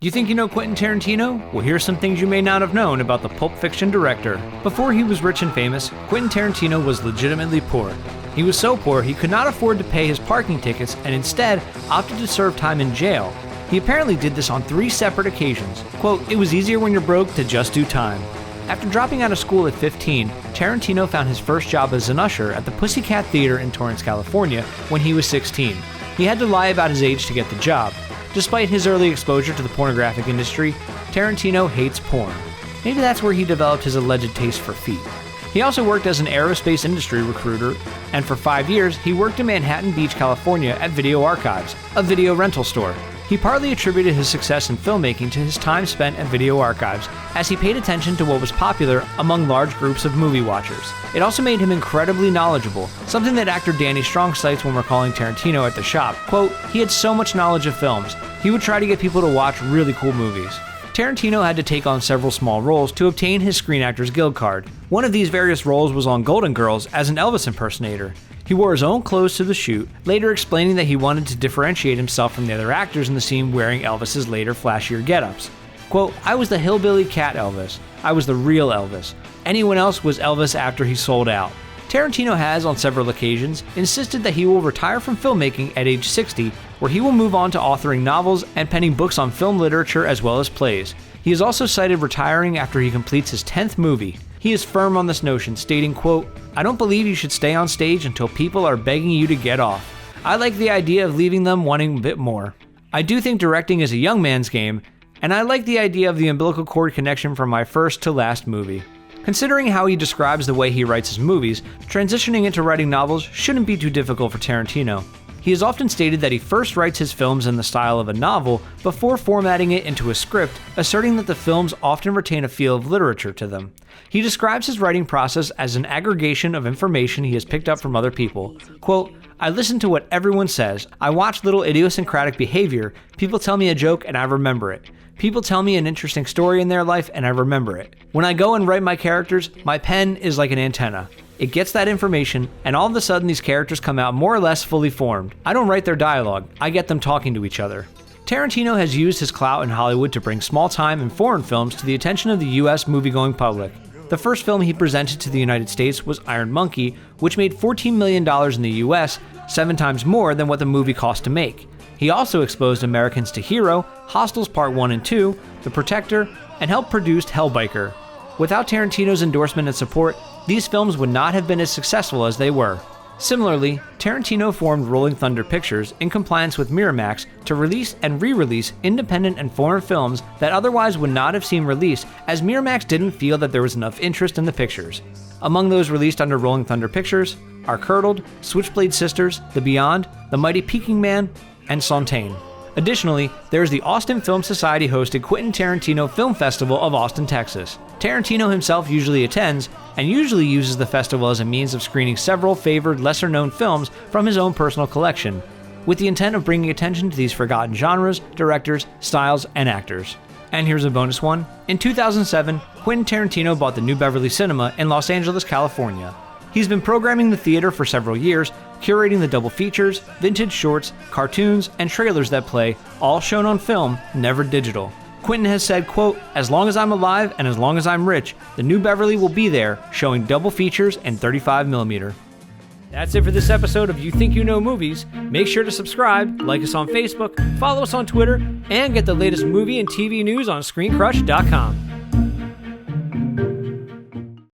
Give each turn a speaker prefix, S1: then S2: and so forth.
S1: Do you think you know Quentin Tarantino? Well, here's some things you may not have known about the Pulp Fiction director. Before he was rich and famous, Quentin Tarantino was legitimately poor. He was so poor he could not afford to pay his parking tickets and instead opted to serve time in jail. He apparently did this on 3 separate occasions. Quote, "It was easier when you're broke to just do time." After dropping out of school at 15, Tarantino found his first job as an usher at the Pussycat Theater in Torrance, California when he was 16. He had to lie about his age to get the job. Despite his early exposure to the pornographic industry, Tarantino hates porn. Maybe that's where he developed his alleged taste for feet. He also worked as an aerospace industry recruiter, and for 5 years, he worked in Manhattan Beach, California at Video Archives, a video rental store. He partly attributed his success in filmmaking to his time spent at Video Archives, as he paid attention to what was popular among large groups of movie watchers. It also made him incredibly knowledgeable, something that actor Danny Strong cites when recalling Tarantino at the shop. Quote, "He had so much knowledge of films. He would try to get people to watch really cool movies." Tarantino had to take on several small roles to obtain his Screen Actors Guild card. One of these various roles was on Golden Girls as an Elvis impersonator. He wore his own clothes to the shoot, later explaining that he wanted to differentiate himself from the other actors in the scene wearing Elvis's later flashier getups. Quote, "I was the hillbilly cat Elvis. I was the real Elvis. Anyone else was Elvis after he sold out." Tarantino has, on several occasions, insisted that he will retire from filmmaking at age 60, where he will move on to authoring novels and penning books on film literature as well as plays. He has also cited retiring after he completes his 10th movie. He is firm on this notion, stating, quote, "I don't believe you should stay on stage until people are begging you to get off. I like the idea of leaving them wanting a bit more. I do think directing is a young man's game, and I like the idea of the umbilical cord connection from my first to last movie." Considering how he describes the way he writes his movies, transitioning into writing novels shouldn't be too difficult for Tarantino. He has often stated that he first writes his films in the style of a novel before formatting it into a script, asserting that the films often retain a feel of literature to them. He describes his writing process as an aggregation of information he has picked up from other people. Quote, "I listen to what everyone says. I watch little idiosyncratic behavior. People tell me a joke and I remember it. People tell me an interesting story in their life and I remember it. When I go and write my characters, my pen is like an antenna. It gets that information, and all of a sudden these characters come out more or less fully formed. I don't write their dialogue, I get them talking to each other." Tarantino has used his clout in Hollywood to bring small-time and foreign films to the attention of the US movie-going public. The first film he presented to the United States was Iron Monkey, which made $14 million in the US, 7 times more than what the movie cost to make. He also exposed Americans to Hero, Hostiles Part 1 and 2, The Protector, and helped produce Hellbiker. Without Tarantino's endorsement and support, these films would not have been as successful as they were. Similarly, Tarantino formed Rolling Thunder Pictures in compliance with Miramax to release and re-release independent and foreign films that otherwise would not have seen release, as Miramax didn't feel that there was enough interest in the pictures. Among those released under Rolling Thunder Pictures are Curdled, Switchblade Sisters, The Beyond, The Mighty Peking Man, and Sontaine. Additionally, there is the Austin Film Society hosted Quentin Tarantino Film Festival of Austin, Texas. Tarantino himself usually attends, and usually uses the festival as a means of screening several favored, lesser-known films from his own personal collection, with the intent of bringing attention to these forgotten genres, directors, styles, and actors. And here's a bonus one. In 2007, Quentin Tarantino bought the New Beverly Cinema in Los Angeles, California. He's been programming the theater for several years, curating the double features, vintage shorts, cartoons, and trailers that play, all shown on film, never digital. Quentin has said, quote, "As long as I'm alive and as long as I'm rich, the New Beverly will be there, showing double features and 35mm. That's it for this episode of You Think You Know Movies. Make sure to subscribe, like us on Facebook, follow us on Twitter, and get the latest movie and TV news on ScreenCrush.com.